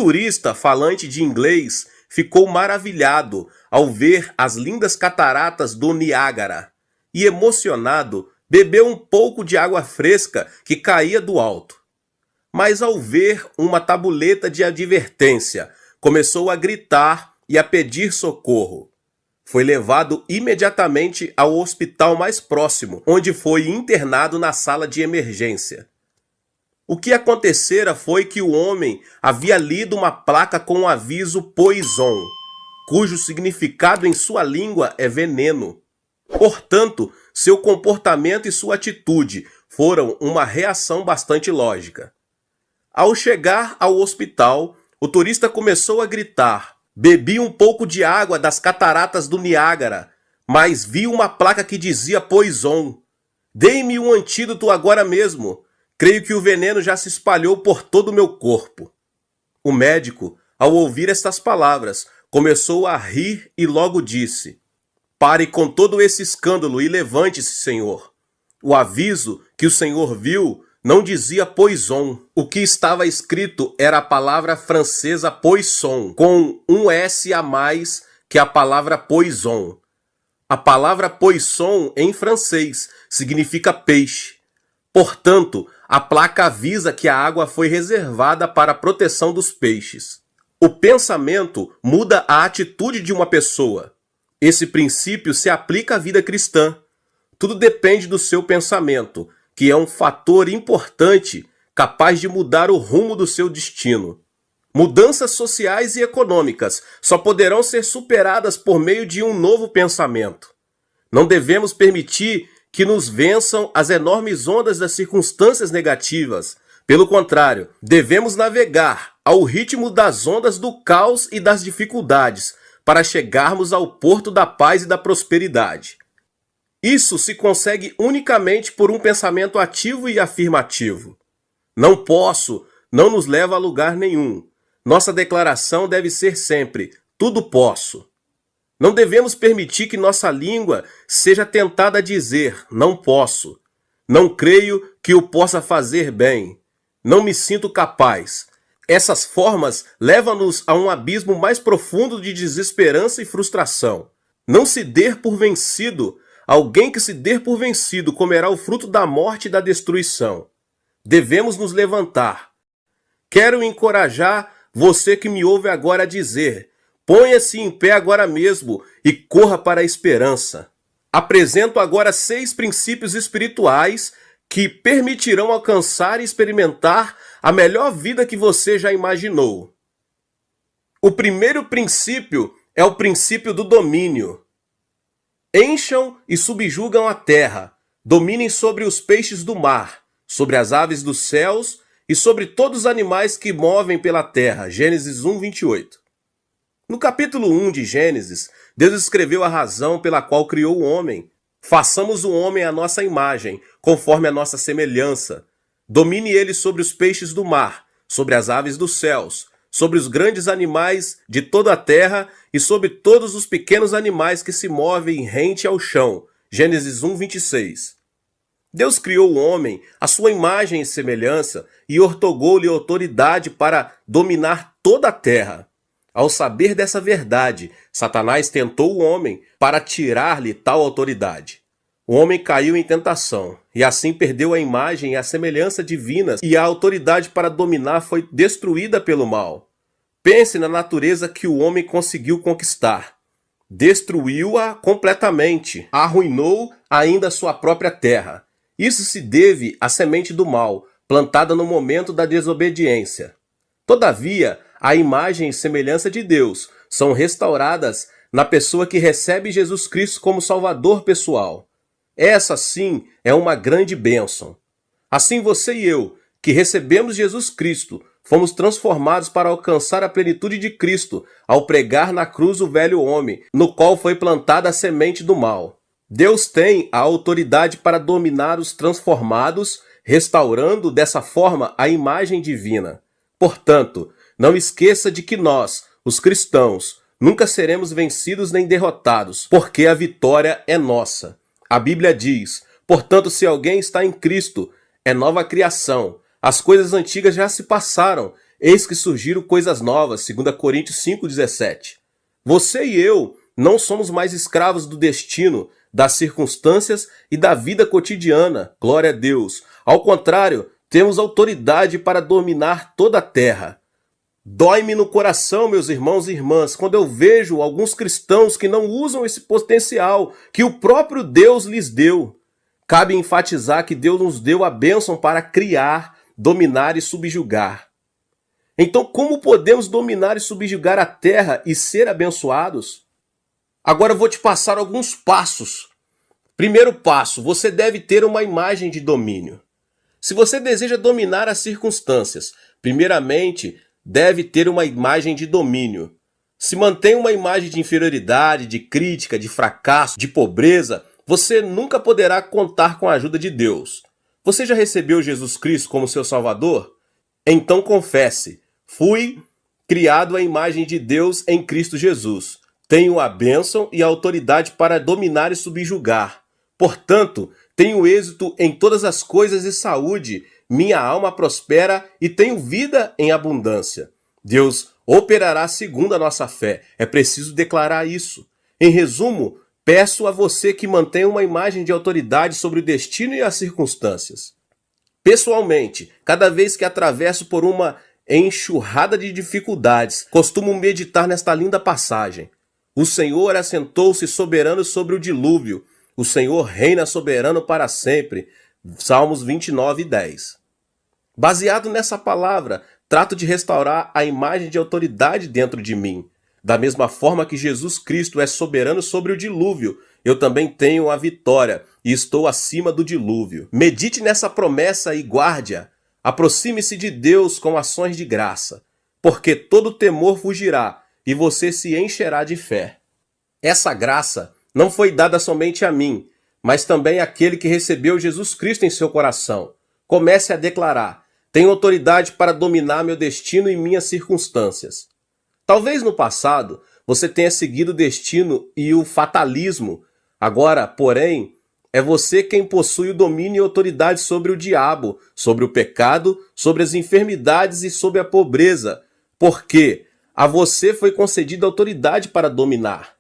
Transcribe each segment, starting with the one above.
turista falante de inglês ficou maravilhado ao ver as lindas cataratas do Niágara e, emocionado, bebeu um pouco de água fresca que caía do alto. Mas ao ver uma tabuleta de advertência, começou a gritar e a pedir socorro. Foi levado imediatamente ao hospital mais próximo, onde foi internado na sala de emergência. O que acontecera foi que o homem havia lido uma placa com o aviso Poison, cujo significado em sua língua é veneno. Portanto, seu comportamento e sua atitude foram uma reação bastante lógica. Ao chegar ao hospital, o turista começou a gritar: "Bebi um pouco de água das cataratas do Niágara, mas vi uma placa que dizia Poison. Dê-me um antídoto agora mesmo. Creio que o veneno já se espalhou por todo o meu corpo." O médico, ao ouvir estas palavras, começou a rir e logo disse: "Pare com todo esse escândalo e levante-se, senhor. O aviso que o senhor viu não dizia Poison. O que estava escrito era a palavra francesa poisson, com um S a mais que a palavra poison. A palavra poisson em francês significa peixe. Portanto, a placa avisa que a água foi reservada para a proteção dos peixes. O pensamento muda a atitude de uma pessoa. Esse princípio se aplica à vida cristã. Tudo depende do seu pensamento, que é um fator importante capaz de mudar o rumo do seu destino. Mudanças sociais e econômicas só poderão ser superadas por meio de um novo pensamento. Não devemos permitir que nos vençam as enormes ondas das circunstâncias negativas. Pelo contrário, devemos navegar ao ritmo das ondas do caos e das dificuldades para chegarmos ao porto da paz e da prosperidade. Isso se consegue unicamente por um pensamento ativo e afirmativo. Não posso não nos leva a lugar nenhum. Nossa declaração deve ser sempre: tudo posso. Não devemos permitir que nossa língua seja tentada a dizer: não posso. Não creio que o possa fazer bem. Não me sinto capaz. Essas formas levam-nos a um abismo mais profundo de desesperança e frustração. Não se dê por vencido. Alguém que se der por vencido comerá o fruto da morte e da destruição. Devemos nos levantar. Quero encorajar você que me ouve agora a dizer: ponha-se em pé agora mesmo e corra para a esperança. Apresento agora 6 princípios espirituais que permitirão alcançar e experimentar a melhor vida que você já imaginou. O primeiro princípio é o princípio do domínio. Encham e subjugam a terra, dominem sobre os peixes do mar, sobre as aves dos céus e sobre todos os animais que movem pela terra. Gênesis 1, 28. No capítulo 1 de Gênesis, Deus escreveu a razão pela qual criou o homem. Façamos o homem à nossa imagem, conforme a nossa semelhança. Domine ele sobre os peixes do mar, sobre as aves dos céus, sobre os grandes animais de toda a terra e sobre todos os pequenos animais que se movem rente ao chão. Gênesis 1, 26. Deus criou o homem à sua imagem e semelhança e ortogou-lhe autoridade para dominar toda a terra. Ao saber dessa verdade, Satanás tentou o homem para tirar-lhe tal autoridade. O homem caiu em tentação e assim perdeu a imagem e a semelhança divinas e a autoridade para dominar foi destruída pelo mal. Pense na natureza que o homem conseguiu conquistar. Destruiu-a completamente, arruinou ainda sua própria terra. Isso se deve à semente do mal, plantada no momento da desobediência. Todavia, a imagem e semelhança de Deus são restauradas na pessoa que recebe Jesus Cristo como Salvador pessoal. Essa, sim, é uma grande bênção. Assim você e eu, que recebemos Jesus Cristo, fomos transformados para alcançar a plenitude de Cristo ao pregar na cruz o velho homem, no qual foi plantada a semente do mal. Deus tem a autoridade para dominar os transformados, restaurando dessa forma a imagem divina. Portanto, não esqueça de que nós, os cristãos, nunca seremos vencidos nem derrotados, porque a vitória é nossa. A Bíblia diz: portanto, se alguém está em Cristo, é nova criação. As coisas antigas já se passaram, eis que surgiram coisas novas, 2 Coríntios 5,17. Você e eu não somos mais escravos do destino, das circunstâncias e da vida cotidiana, glória a Deus. Ao contrário, temos autoridade para dominar toda a terra. Dói-me no coração, meus irmãos e irmãs, quando eu vejo alguns cristãos que não usam esse potencial que o próprio Deus lhes deu. Cabe enfatizar que Deus nos deu a bênção para criar, dominar e subjugar. Então, como podemos dominar e subjugar a terra e ser abençoados? Agora eu vou te passar alguns passos. Primeiro passo, você deve ter uma imagem de domínio. Se você deseja dominar as circunstâncias, primeiramente, deve ter uma imagem de domínio. Se mantém uma imagem de inferioridade, de crítica, de fracasso, de pobreza, você nunca poderá contar com a ajuda de Deus. Você já recebeu Jesus Cristo como seu Salvador? Então confesse: fui criado à imagem de Deus em Cristo Jesus. Tenho a bênção e a autoridade para dominar e subjugar. Portanto, tenho êxito em todas as coisas e saúde. Minha alma prospera e tenho vida em abundância. Deus operará segundo a nossa fé. É preciso declarar isso. Em resumo, peço a você que mantenha uma imagem de autoridade sobre o destino e as circunstâncias. Pessoalmente, cada vez que atravesso por uma enxurrada de dificuldades, costumo meditar nesta linda passagem. O Senhor assentou-se soberano sobre o dilúvio. O Senhor reina soberano para sempre. Salmos 29:10. Baseado nessa palavra, trato de restaurar a imagem de autoridade dentro de mim. Da mesma forma que Jesus Cristo é soberano sobre o dilúvio, eu também tenho a vitória e estou acima do dilúvio. Medite nessa promessa e guarde-a. Aproxime-se de Deus com ações de graça, porque todo temor fugirá e você se encherá de fé. Essa graça não foi dada somente a mim, mas também àquele que recebeu Jesus Cristo em seu coração. Comece a declarar: tenho autoridade para dominar meu destino e minhas circunstâncias. Talvez no passado você tenha seguido o destino e o fatalismo. Agora, porém, é você quem possui o domínio e autoridade sobre o diabo, sobre o pecado, sobre as enfermidades e sobre a pobreza, porque a você foi concedida autoridade para dominar.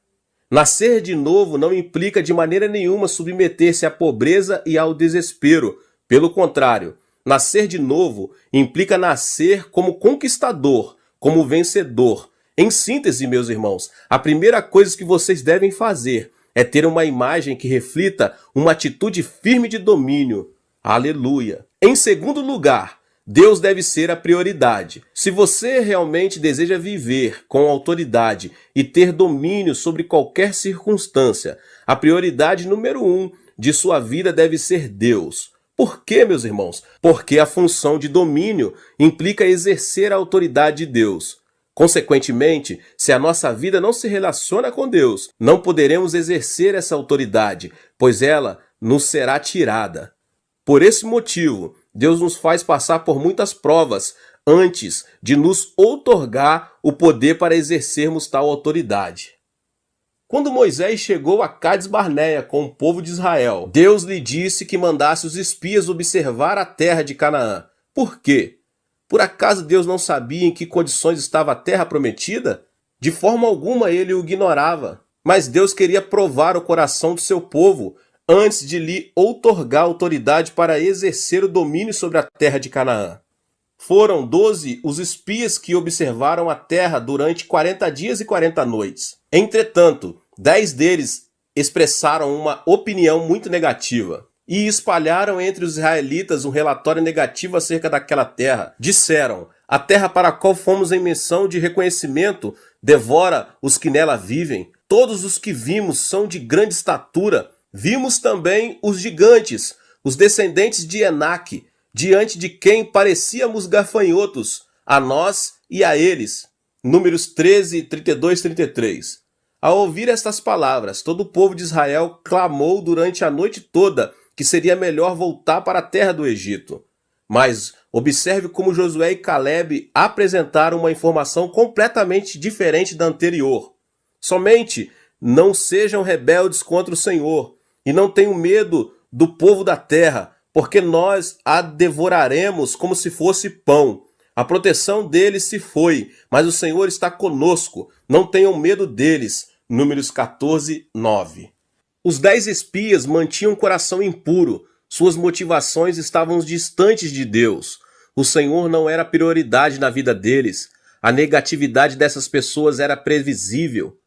Nascer de novo não implica de maneira nenhuma submeter-se à pobreza e ao desespero. Pelo contrário, nascer de novo implica nascer como conquistador, como vencedor. Em síntese, meus irmãos, a primeira coisa que vocês devem fazer é ter uma imagem que reflita uma atitude firme de domínio. Aleluia! Em segundo lugar, Deus deve ser a prioridade. Se você realmente deseja viver com autoridade e ter domínio sobre qualquer circunstância, a prioridade número 1 de sua vida deve ser Deus. Por quê, meus irmãos? Porque a função de domínio implica exercer a autoridade de Deus. Consequentemente, se a nossa vida não se relaciona com Deus, não poderemos exercer essa autoridade, pois ela nos será tirada. Por esse motivo, Deus nos faz passar por muitas provas antes de nos outorgar o poder para exercermos tal autoridade. Quando Moisés chegou a Cádiz Barneia com o povo de Israel, Deus lhe disse que mandasse os espias observar a terra de Canaã. Por quê? Por acaso Deus não sabia em que condições estava a terra prometida? De forma alguma ele o ignorava. Mas Deus queria provar o coração do seu povo antes de lhe outorgar autoridade para exercer o domínio sobre a terra de Canaã. Foram 12 os espias que observaram a terra durante 40 dias e 40 noites. Entretanto, 10 deles expressaram uma opinião muito negativa e espalharam entre os israelitas um relatório negativo acerca daquela terra. Disseram: a terra para a qual fomos em missão de reconhecimento devora os que nela vivem. Todos os que vimos são de grande estatura. Vimos também os gigantes, os descendentes de Enaque, diante de quem parecíamos gafanhotos, a nós e a eles. Números 13, 32, 33. Ao ouvir estas palavras, todo o povo de Israel clamou durante a noite toda que seria melhor voltar para a terra do Egito. Mas observe como Josué e Calebe apresentaram uma informação completamente diferente da anterior. Somente não sejam rebeldes contra o Senhor e não tenham medo do povo da terra, porque nós a devoraremos como se fosse pão. A proteção deles se foi, mas o Senhor está conosco. Não tenham medo deles. Números 14, 9. Os 10 espias mantinham o coração impuro. Suas motivações estavam distantes de Deus. O Senhor não era prioridade na vida deles. A negatividade dessas pessoas era previsível.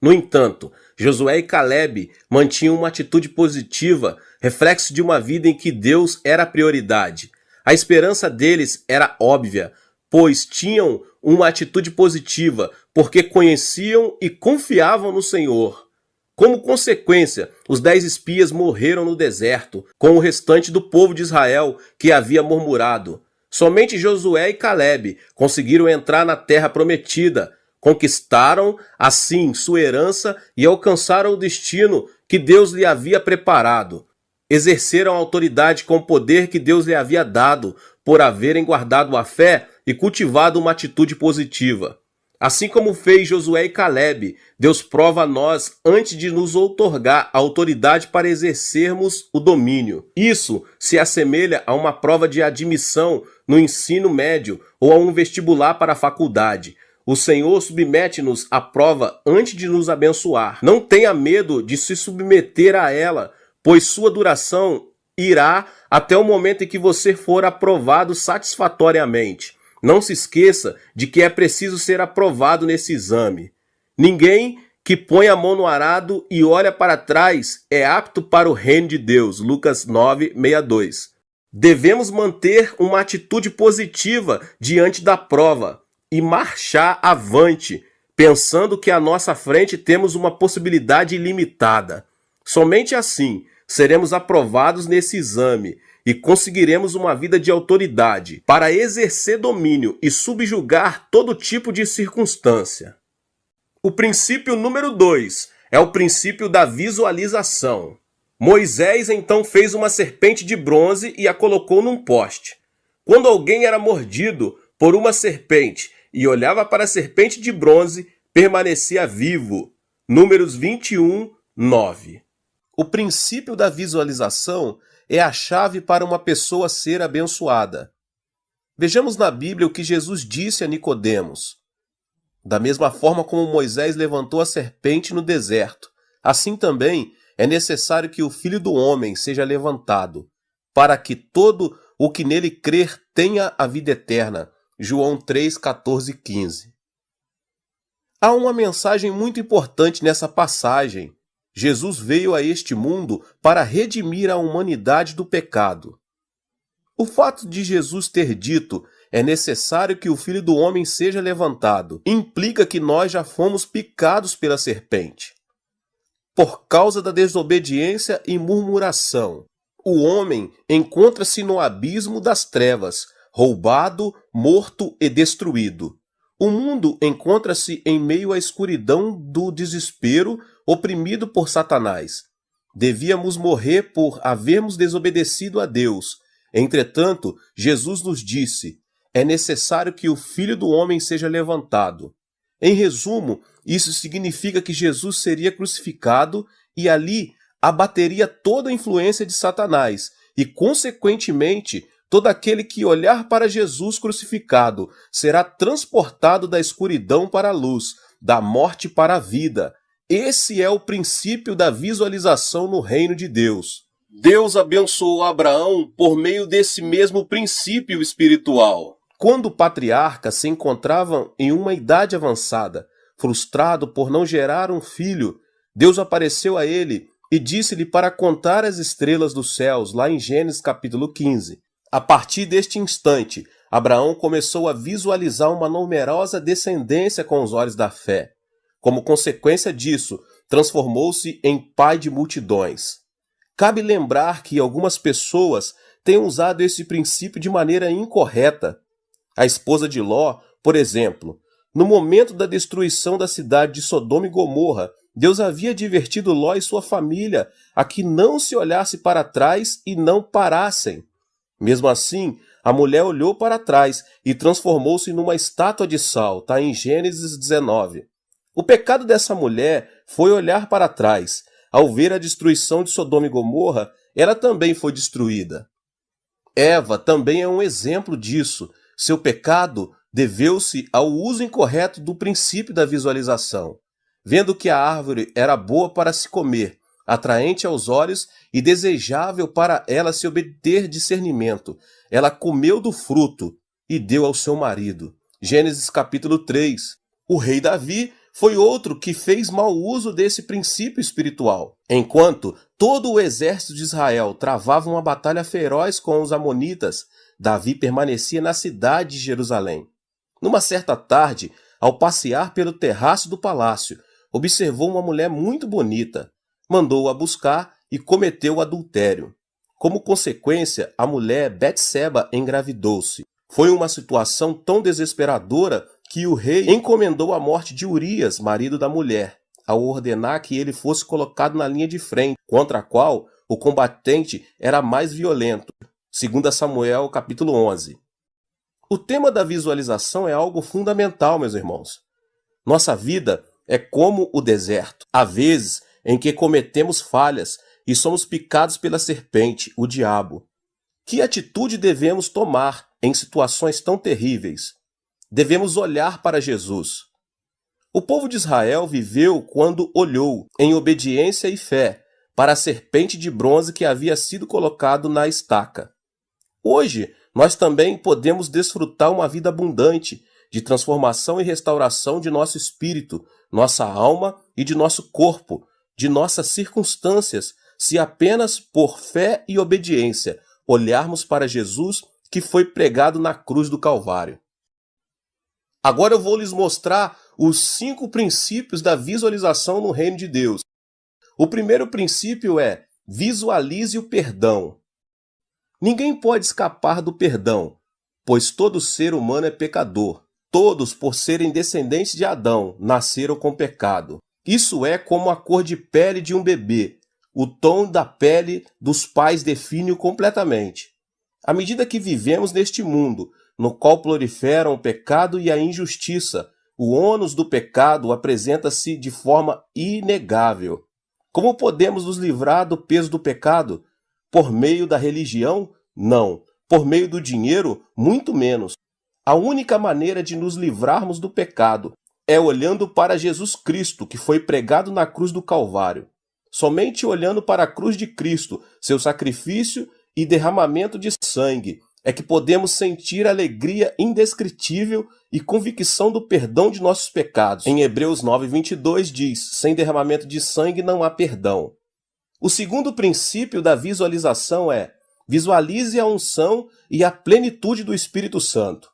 No entanto, Josué e Caleb mantinham uma atitude positiva, reflexo de uma vida em que Deus era a prioridade. A esperança deles era óbvia, pois tinham uma atitude positiva, porque conheciam e confiavam no Senhor. Como consequência, os 10 espias morreram no deserto, com o restante do povo de Israel que havia murmurado. Somente Josué e Caleb conseguiram entrar na terra prometida, conquistaram, assim, sua herança e alcançaram o destino que Deus lhe havia preparado. Exerceram a autoridade com o poder que Deus lhe havia dado, por haverem guardado a fé e cultivado uma atitude positiva. Assim como fez Josué e Caleb, Deus prova a nós antes de nos outorgar a autoridade para exercermos o domínio. Isso se assemelha a uma prova de admissão no ensino médio ou a um vestibular para a faculdade. O Senhor submete-nos à prova antes de nos abençoar. Não tenha medo de se submeter a ela, pois sua duração irá até o momento em que você for aprovado satisfatoriamente. Não se esqueça de que é preciso ser aprovado nesse exame. Ninguém que põe a mão no arado e olha para trás é apto para o reino de Deus. Lucas 9:62. Devemos manter uma atitude positiva diante da prova e marchar avante, pensando que à nossa frente temos uma possibilidade ilimitada. Somente assim seremos aprovados nesse exame e conseguiremos uma vida de autoridade para exercer domínio e subjugar todo tipo de circunstância. O princípio número 2 é o princípio da visualização. Moisés então fez uma serpente de bronze e a colocou num poste. Quando alguém era mordido por uma serpente e olhava para a serpente de bronze, permanecia vivo. Números 21, 9. O princípio da visualização é a chave para uma pessoa ser abençoada. Vejamos na Bíblia o que Jesus disse a Nicodemos. Da mesma forma como Moisés levantou a serpente no deserto, assim também é necessário que o Filho do Homem seja levantado, para que todo o que nele crer tenha a vida eterna. João 3, 14 e 15. Há uma mensagem muito importante nessa passagem. Jesus veio a este mundo para redimir a humanidade do pecado. O fato de Jesus ter dito é necessário que o Filho do Homem seja levantado implica que nós já fomos picados pela serpente. Por causa da desobediência e murmuração, o homem encontra-se no abismo das trevas, roubado, morto e destruído. O mundo encontra-se em meio à escuridão do desespero, oprimido por Satanás. Devíamos morrer por havermos desobedecido a Deus. Entretanto, Jesus nos disse: é necessário que o Filho do Homem seja levantado. Em resumo, isso significa que Jesus seria crucificado e ali abateria toda a influência de Satanás e, consequentemente, todo aquele que olhar para Jesus crucificado será transportado da escuridão para a luz, da morte para a vida. Esse é o princípio da visualização no reino de Deus. Deus abençoou Abraão por meio desse mesmo princípio espiritual. Quando o patriarca se encontrava em uma idade avançada, frustrado por não gerar um filho, Deus apareceu a ele e disse-lhe para contar as estrelas dos céus, lá em Gênesis capítulo 15. A partir deste instante, Abraão começou a visualizar uma numerosa descendência com os olhos da fé. Como consequência disso, transformou-se em pai de multidões. Cabe lembrar que algumas pessoas têm usado esse princípio de maneira incorreta. A esposa de Ló, por exemplo, no momento da destruição da cidade de Sodoma e Gomorra, Deus havia advertido Ló e sua família a que não se olhasse para trás e não parassem. Mesmo assim, a mulher olhou para trás e transformou-se numa estátua de sal, está em Gênesis 19. O pecado dessa mulher foi olhar para trás. Ao ver a destruição de Sodoma e Gomorra, ela também foi destruída. Eva também é um exemplo disso. Seu pecado deveu-se ao uso incorreto do princípio da visualização. Vendo que a árvore era boa para se comer, atraente aos olhos e desejável para ela se obter discernimento, ela comeu do fruto e deu ao seu marido. Gênesis capítulo 3. O rei Davi foi outro que fez mau uso desse princípio espiritual. Enquanto todo o exército de Israel travava uma batalha feroz com os amonitas, Davi permanecia na cidade de Jerusalém. Numa certa tarde, ao passear pelo terraço do palácio, observou uma mulher muito bonita, mandou-a buscar e cometeu o adultério. Como consequência, a mulher Betseba engravidou-se. Foi uma situação tão desesperadora que o rei encomendou a morte de Urias, marido da mulher, ao ordenar que ele fosse colocado na linha de frente, contra a qual o combatente era mais violento. 2 Samuel, capítulo 11. O tema da visualização é algo fundamental, meus irmãos. Nossa vida é como o deserto. Há vezes em que cometemos falhas e somos picados pela serpente, o diabo. Que atitude devemos tomar em situações tão terríveis? Devemos olhar para Jesus. O povo de Israel viveu quando olhou, em obediência e fé, para a serpente de bronze que havia sido colocado na estaca. Hoje, nós também podemos desfrutar uma vida abundante de transformação e restauração de nosso espírito, nossa alma e de nosso corpo, de nossas circunstâncias, se apenas por fé e obediência olharmos para Jesus que foi pregado na cruz do Calvário. Agora eu vou lhes mostrar os 5 princípios da visualização no reino de Deus. O primeiro princípio é: visualize o perdão. Ninguém pode escapar do perdão, pois todo ser humano é pecador. Todos, por serem descendentes de Adão, nasceram com pecado. Isso é como a cor de pele de um bebê. O tom da pele dos pais define-o completamente. À medida que vivemos neste mundo, no qual proliferam o pecado e a injustiça, o ônus do pecado apresenta-se de forma inegável. Como podemos nos livrar do peso do pecado? Por meio da religião? Não. Por meio do dinheiro? Muito menos. A única maneira de nos livrarmos do pecado é olhando para Jesus Cristo, que foi pregado na cruz do Calvário. Somente olhando para a cruz de Cristo, seu sacrifício e derramamento de sangue, é que podemos sentir alegria indescritível e convicção do perdão de nossos pecados. Em Hebreus 9:22 diz: sem derramamento de sangue não há perdão. O segundo princípio da visualização é: visualize a unção e a plenitude do Espírito Santo.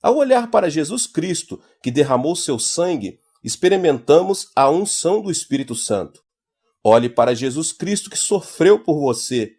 Ao olhar para Jesus Cristo, que derramou seu sangue, experimentamos a unção do Espírito Santo. Olhe para Jesus Cristo que sofreu por você.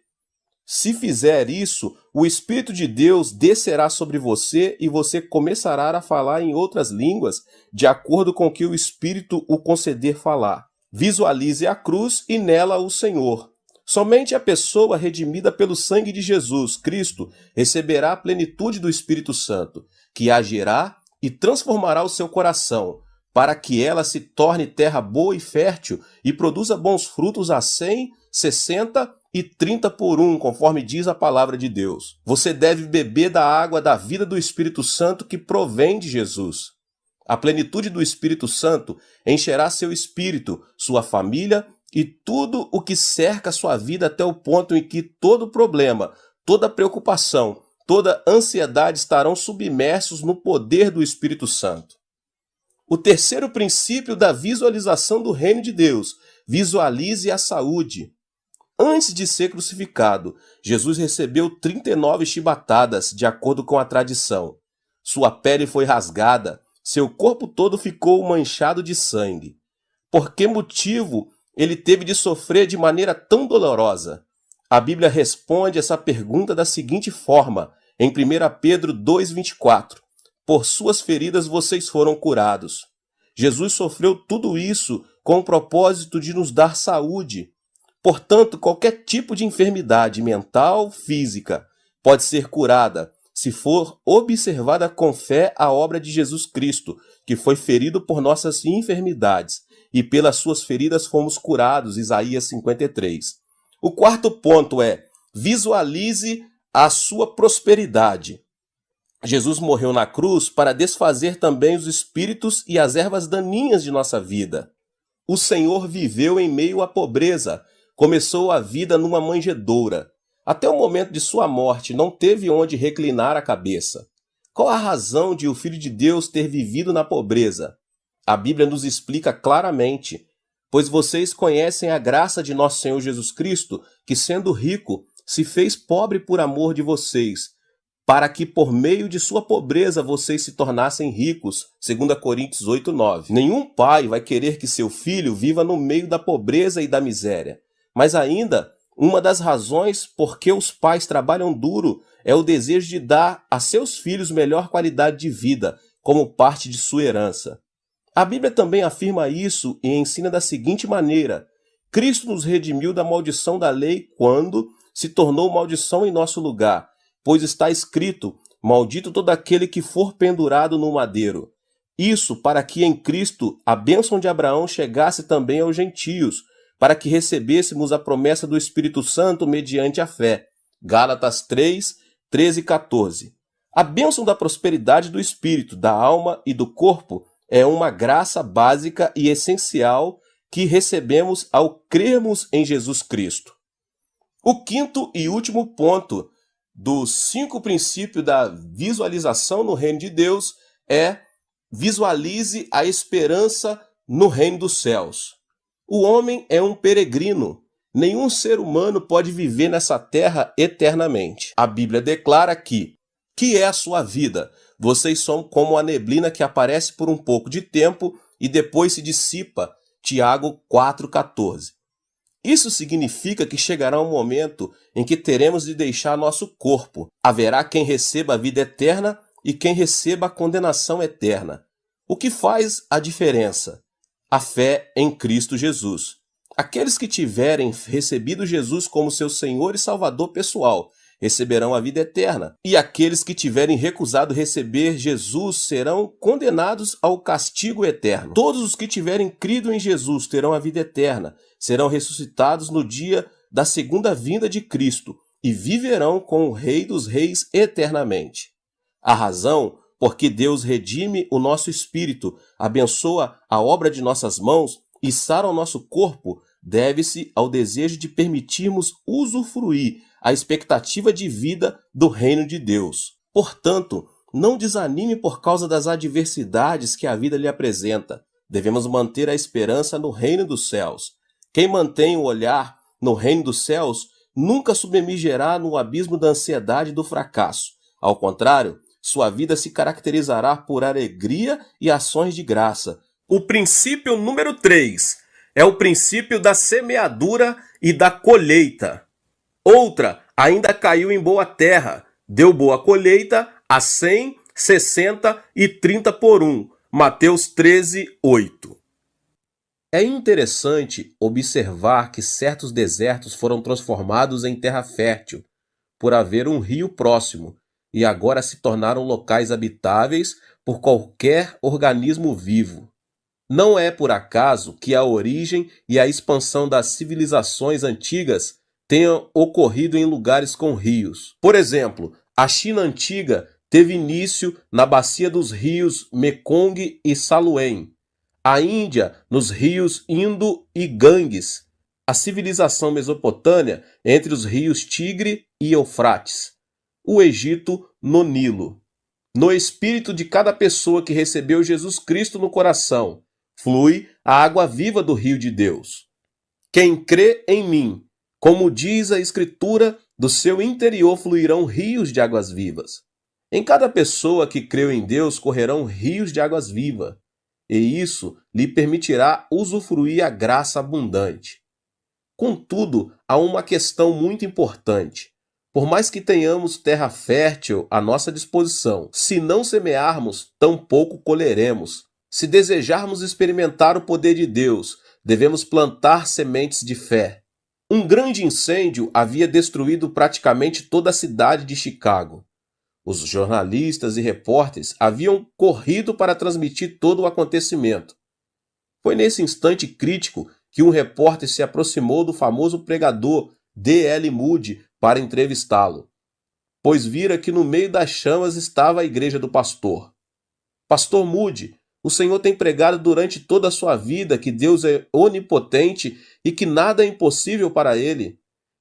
Se fizer isso, o Espírito de Deus descerá sobre você e você começará a falar em outras línguas, de acordo com o que o Espírito o conceder falar. Visualize a cruz e nela o Senhor. Somente a pessoa redimida pelo sangue de Jesus Cristo receberá a plenitude do Espírito Santo, que agirá e transformará o seu coração, para que ela se torne terra boa e fértil e produza bons frutos a 100, 60 e 30 por 1, conforme diz a palavra de Deus. Você deve beber da água da vida do Espírito Santo que provém de Jesus. A plenitude do Espírito Santo encherá seu espírito, sua família e tudo o que cerca sua vida até o ponto em que todo problema, toda preocupação, toda ansiedade estarão submersos no poder do Espírito Santo. O terceiro princípio da visualização do reino de Deus: visualize a saúde. Antes de ser crucificado, Jesus recebeu 39 chibatadas, de acordo com a tradição. Sua pele foi rasgada, seu corpo todo ficou manchado de sangue. Por que motivo ele teve de sofrer de maneira tão dolorosa? A Bíblia responde essa pergunta da seguinte forma, em 1 Pedro 2,24. Por suas feridas vocês foram curados. Jesus sofreu tudo isso com o propósito de nos dar saúde. Portanto, qualquer tipo de enfermidade mental, física, pode ser curada se for observada com fé a obra de Jesus Cristo, que foi ferido por nossas enfermidades, e pelas suas feridas fomos curados, Isaías 53. O quarto ponto é: visualize a sua prosperidade. Jesus morreu na cruz para desfazer também os espíritos e as ervas daninhas de nossa vida. O Senhor viveu em meio à pobreza, começou a vida numa manjedoura. Até o momento de sua morte não teve onde reclinar a cabeça. Qual a razão de o Filho de Deus ter vivido na pobreza? A Bíblia nos explica claramente. Pois vocês conhecem a graça de nosso Senhor Jesus Cristo, que sendo rico, se fez pobre por amor de vocês, para que por meio de sua pobreza vocês se tornassem ricos, 2 Coríntios 8:9. Nenhum pai vai querer que seu filho viva no meio da pobreza e da miséria. Mas ainda, uma das razões por que os pais trabalham duro é o desejo de dar a seus filhos melhor qualidade de vida, como parte de sua herança. A Bíblia também afirma isso e ensina da seguinte maneira: Cristo nos redimiu da maldição da lei quando se tornou maldição em nosso lugar, pois está escrito: maldito todo aquele que for pendurado no madeiro. Isso para que em Cristo a bênção de Abraão chegasse também aos gentios, para que recebêssemos a promessa do Espírito Santo mediante a fé. Gálatas 3, 13 e 14. A bênção da prosperidade do espírito, da alma e do corpo é uma graça básica e essencial que recebemos ao crermos em Jesus Cristo. O quinto e último ponto dos 5 princípios da visualização no reino de Deus é: visualize a esperança no reino dos céus. O homem é um peregrino. Nenhum ser humano pode viver nessa terra eternamente. A Bíblia declara que é a sua vida? Vocês são como a neblina que aparece por um pouco de tempo e depois se dissipa. Tiago 4,14. Isso significa que chegará um momento em que teremos de deixar nosso corpo. Haverá quem receba a vida eterna e quem receba a condenação eterna. O que faz a diferença? A fé em Cristo Jesus. Aqueles que tiverem recebido Jesus como seu Senhor e Salvador pessoal receberão a vida eterna, e aqueles que tiverem recusado receber Jesus serão condenados ao castigo eterno. Todos os que tiverem crido em Jesus terão a vida eterna, serão ressuscitados no dia da segunda vinda de Cristo e viverão com o Rei dos Reis eternamente. A razão por que Deus redime o nosso espírito, abençoa a obra de nossas mãos e sara o nosso corpo deve-se ao desejo de permitirmos usufruir a expectativa de vida do reino de Deus. Portanto, não desanime por causa das adversidades que a vida lhe apresenta. Devemos manter a esperança no reino dos céus. Quem mantém o olhar no reino dos céus nunca submergirá no abismo da ansiedade e do fracasso. Ao contrário, sua vida se caracterizará por alegria e ações de graça. O princípio número 3 é o princípio da semeadura e da colheita. Outra ainda caiu em boa terra, deu boa colheita a 100, 60 e 30 por 1. Mateus 13, 8. É interessante observar que certos desertos foram transformados em terra fértil, por haver um rio próximo, e agora se tornaram locais habitáveis por qualquer organismo vivo. Não é por acaso que a origem e a expansão das civilizações antigas tenham ocorrido em lugares com rios. Por exemplo, a China antiga teve início na bacia dos rios Mekong e Salween. A Índia nos rios Indo e Ganges. A civilização mesopotâmia entre os rios Tigre e Eufrates. O Egito no Nilo. No espírito de cada pessoa que recebeu Jesus Cristo no coração, flui a água viva do rio de Deus. Quem crê em mim, como diz a Escritura, do seu interior fluirão rios de águas vivas. Em cada pessoa que creu em Deus correrão rios de águas vivas, e isso lhe permitirá usufruir a graça abundante. Contudo, há uma questão muito importante. Por mais que tenhamos terra fértil à nossa disposição, se não semearmos, tampouco colheremos. Se desejarmos experimentar o poder de Deus, devemos plantar sementes de fé. Um grande incêndio havia destruído praticamente toda a cidade de Chicago. Os jornalistas e repórteres haviam corrido para transmitir todo o acontecimento. Foi nesse instante crítico que um repórter se aproximou do famoso pregador D.L. Moody para entrevistá-lo. pois vira que no meio das chamas estava a igreja do pastor. Pastor Moody, o Senhor tem pregado durante toda a sua vida que Deus é onipotente e que nada é impossível para ele.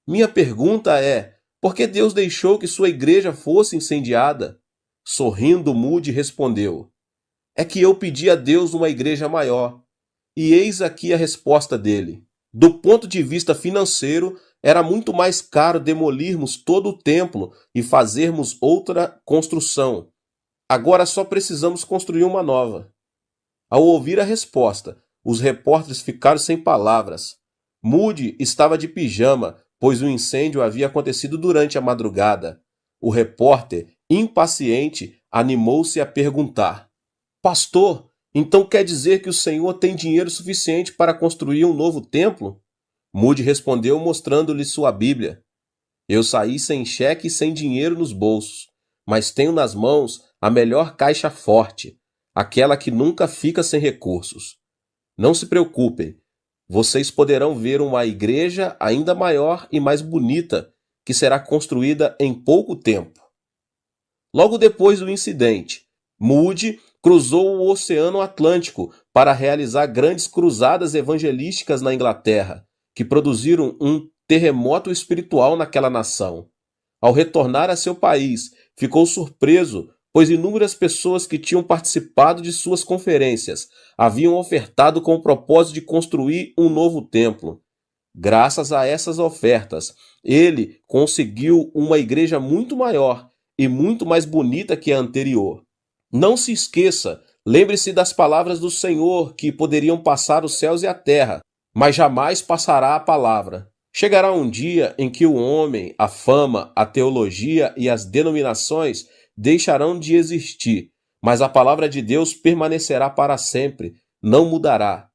Minha pergunta é, por que Deus deixou que sua igreja fosse incendiada? Sorrindo, Moody respondeu, é que eu pedi a Deus uma igreja maior. E eis aqui a resposta dele. Do ponto de vista financeiro, era muito mais caro demolirmos todo o templo e fazermos outra construção. Agora só precisamos construir uma nova. Ao ouvir a resposta, os repórteres ficaram sem palavras. Moody estava de pijama, pois o incêndio havia acontecido durante a madrugada. O repórter, impaciente, animou-se a perguntar: Pastor, então quer dizer que o Senhor tem dinheiro suficiente para construir um novo templo? Moody respondeu mostrando-lhe sua Bíblia. Eu saí sem cheque e sem dinheiro nos bolsos, mas tenho nas mãos a melhor caixa forte, aquela que nunca fica sem recursos. Não se preocupem, vocês poderão ver uma igreja ainda maior e mais bonita, que será construída em pouco tempo. Logo depois do incidente, Moody cruzou o Oceano Atlântico para realizar grandes cruzadas evangelísticas na Inglaterra, que produziram um terremoto espiritual naquela nação. Ao retornar a seu país, ficou surpreso, pois inúmeras pessoas que tinham participado de suas conferências haviam ofertado com o propósito de construir um novo templo. Graças a essas ofertas, ele conseguiu uma igreja muito maior e muito mais bonita que a anterior. Não se esqueça, lembre-se das palavras do Senhor que poderiam passar os céus e a terra, mas jamais passará a palavra. Chegará um dia em que o homem, a fama, a teologia e as denominações deixarão de existir, mas a palavra de Deus permanecerá para sempre, não mudará.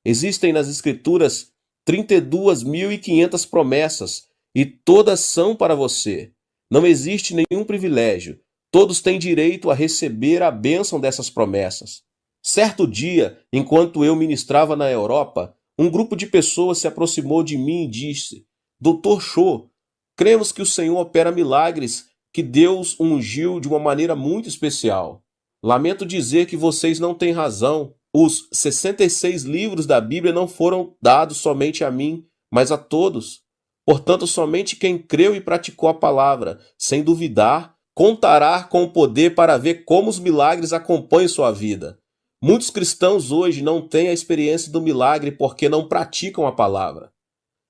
Existem nas Escrituras 32.500 promessas e todas são para você. Não existe nenhum privilégio. Todos têm direito a receber a bênção dessas promessas. Certo dia, enquanto eu ministrava na Europa, um grupo de pessoas se aproximou de mim e disse: Dr. Cho, cremos que o Senhor opera milagres, que Deus ungiu de uma maneira muito especial. Lamento dizer que vocês não têm razão. Os 66 livros da Bíblia não foram dados somente a mim, mas a todos. Portanto, somente quem creu e praticou a palavra, sem duvidar, contará com o poder para ver como os milagres acompanham sua vida. Muitos cristãos hoje não têm a experiência do milagre porque não praticam a palavra.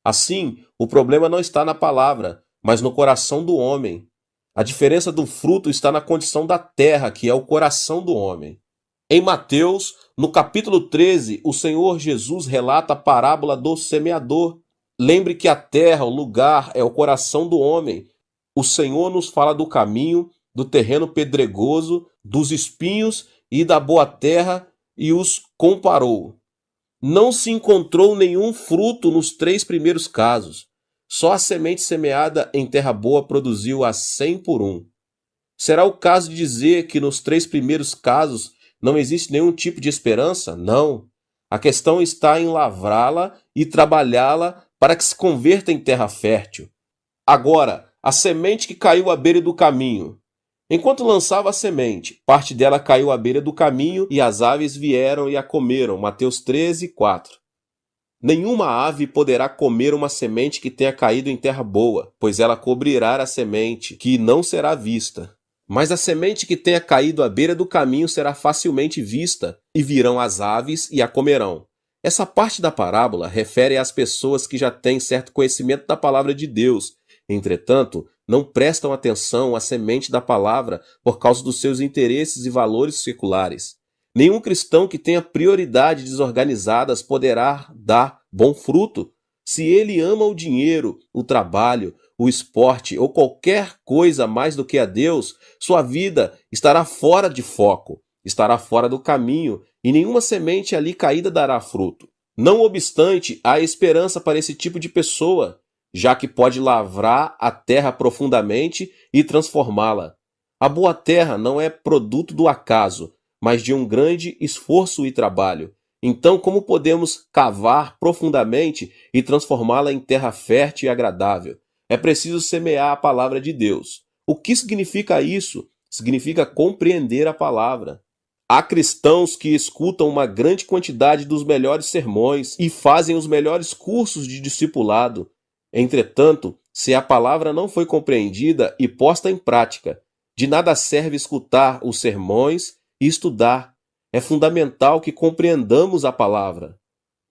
Assim, o problema não está na palavra, mas no coração do homem. A diferença do fruto está na condição da terra, que é o coração do homem. Em Mateus, no capítulo 13, o Senhor Jesus relata a parábola do semeador. Lembre que a terra, o lugar, é o coração do homem. O Senhor nos fala do caminho, do terreno pedregoso, dos espinhos e da boa terra e os comparou. Não se encontrou nenhum fruto nos 3 primeiros casos. Só a semente semeada em terra boa produziu a 100 por 1. Será o caso de dizer que nos 3 primeiros casos não existe nenhum tipo de esperança? Não. A questão está em lavrá-la e trabalhá-la para que se converta em terra fértil. Agora, a semente que caiu à beira do caminho. Enquanto lançava a semente, parte dela caiu à beira do caminho e as aves vieram e a comeram. Mateus 13, 4. Nenhuma ave poderá comer uma semente que tenha caído em terra boa, pois ela cobrirá a semente, que não será vista. Mas a semente que tenha caído à beira do caminho será facilmente vista, e virão as aves e a comerão. Essa parte da parábola refere às pessoas que já têm certo conhecimento da palavra de Deus, entretanto, não prestam atenção à semente da palavra por causa dos seus interesses e valores seculares. Nenhum cristão que tenha prioridades desorganizadas poderá dar bom fruto. Se ele ama o dinheiro, o trabalho, o esporte ou qualquer coisa mais do que a Deus, sua vida estará fora de foco, estará fora do caminho e nenhuma semente ali caída dará fruto. Não obstante, há esperança para esse tipo de pessoa, já que pode lavrar a terra profundamente e transformá-la. A boa terra não é produto do acaso, mas de um grande esforço e trabalho. Então, como podemos cavar profundamente e transformá-la em terra fértil e agradável? É preciso semear a palavra de Deus. O que significa isso? Significa compreender a palavra. Há cristãos que escutam uma grande quantidade dos melhores sermões e fazem os melhores cursos de discipulado. Entretanto, se a palavra não foi compreendida e posta em prática, de nada serve escutar os sermões e estudar. É fundamental que compreendamos a palavra.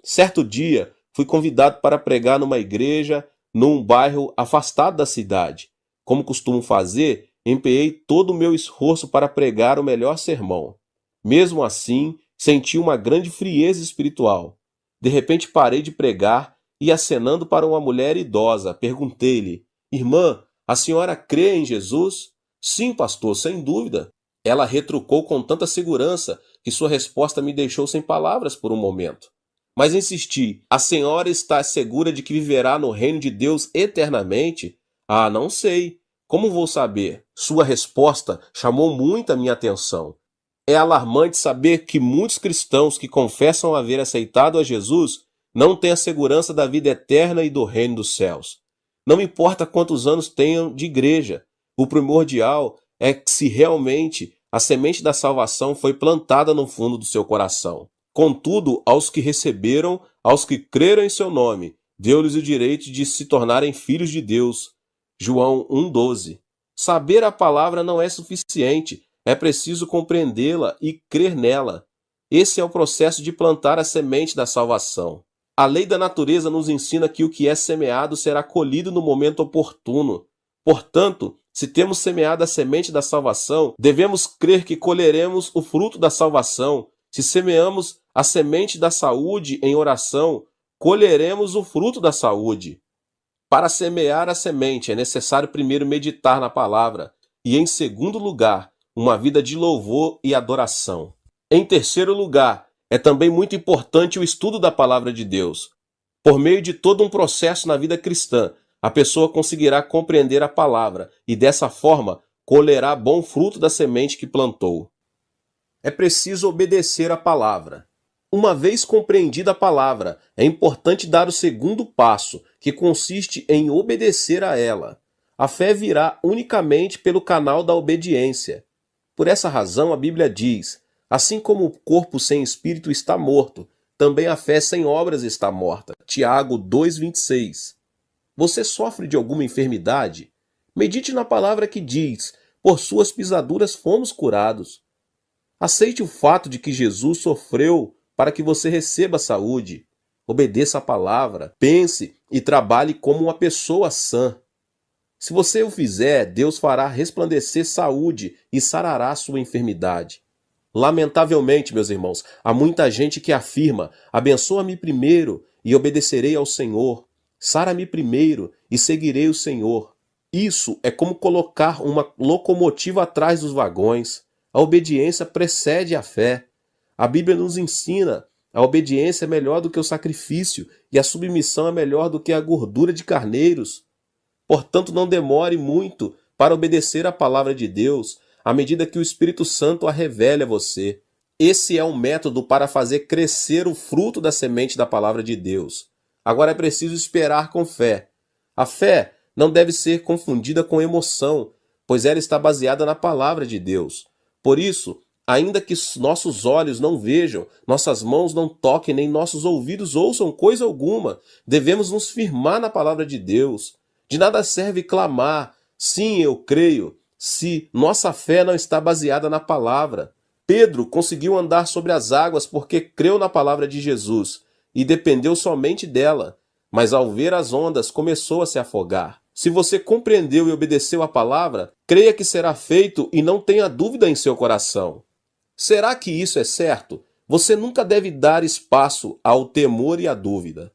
Certo dia, fui convidado para pregar numa igreja num bairro afastado da cidade. Como costumo fazer, empenhei todo o meu esforço para pregar o melhor sermão. Mesmo assim, senti uma grande frieza espiritual. De repente parei de pregar e, acenando para uma mulher idosa, perguntei-lhe: Irmã, a senhora crê em Jesus? Sim, pastor, sem dúvida. Ela retrucou com tanta segurança que sua resposta me deixou sem palavras por um momento. Mas insisti: a senhora está segura de que viverá no reino de Deus eternamente? Ah, não sei. Como vou saber? Sua resposta chamou muito a minha atenção. É alarmante saber que muitos cristãos que confessam haver aceitado a Jesus não têm a segurança da vida eterna e do reino dos céus. Não importa quantos anos tenham de igreja, o primordial é que se realmente a semente da salvação foi plantada no fundo do seu coração. Contudo, aos que receberam, aos que creram em seu nome, deu-lhes o direito de se tornarem filhos de Deus. João 1,12. Saber a palavra não é suficiente. É preciso compreendê-la e crer nela. Esse é o processo de plantar a semente da salvação. A lei da natureza nos ensina que o que é semeado será colhido no momento oportuno. Portanto, se temos semeado a semente da salvação, devemos crer que colheremos o fruto da salvação. Se semeamos a semente da saúde em oração, colheremos o fruto da saúde. Para semear a semente, é necessário primeiro meditar na palavra e, em segundo lugar, uma vida de louvor e adoração. Em terceiro lugar, é também muito importante o estudo da palavra de Deus. Por meio de todo um processo na vida cristã, a pessoa conseguirá compreender a palavra e, dessa forma, colherá bom fruto da semente que plantou. É preciso obedecer à palavra. Uma vez compreendida a palavra, é importante dar o segundo passo, que consiste em obedecer a ela. A fé virá unicamente pelo canal da obediência. Por essa razão, a Bíblia diz: assim como o corpo sem espírito está morto, também a fé sem obras está morta. Tiago 2,26. Você sofre de alguma enfermidade? Medite na palavra que diz: por suas pisaduras fomos curados. Aceite o fato de que Jesus sofreu para que você receba saúde. Obedeça a palavra, pense e trabalhe como uma pessoa sã. Se você o fizer, Deus fará resplandecer saúde e sarará sua enfermidade. Lamentavelmente, meus irmãos, há muita gente que afirma: abençoa-me primeiro e obedecerei ao Senhor. Sara-me primeiro e seguirei o Senhor. Isso é como colocar uma locomotiva atrás dos vagões. A obediência precede a fé. A Bíblia nos ensina: a obediência é melhor do que o sacrifício e a submissão é melhor do que a gordura de carneiros. Portanto, não demore muito para obedecer à palavra de Deus, à medida que o Espírito Santo a revele a você. Esse é um método para fazer crescer o fruto da semente da palavra de Deus. Agora é preciso esperar com fé. A fé não deve ser confundida com emoção, pois ela está baseada na palavra de Deus. Por isso, ainda que nossos olhos não vejam, nossas mãos não toquem, nem nossos ouvidos ouçam coisa alguma, devemos nos firmar na palavra de Deus. De nada serve clamar: sim, eu creio, se nossa fé não está baseada na palavra. Pedro conseguiu andar sobre as águas porque creu na palavra de Jesus e dependeu somente dela, mas ao ver as ondas começou a se afogar. Se você compreendeu e obedeceu a palavra, creia que será feito e não tenha dúvida em seu coração. Será que isso é certo? Você nunca deve dar espaço ao temor e à dúvida.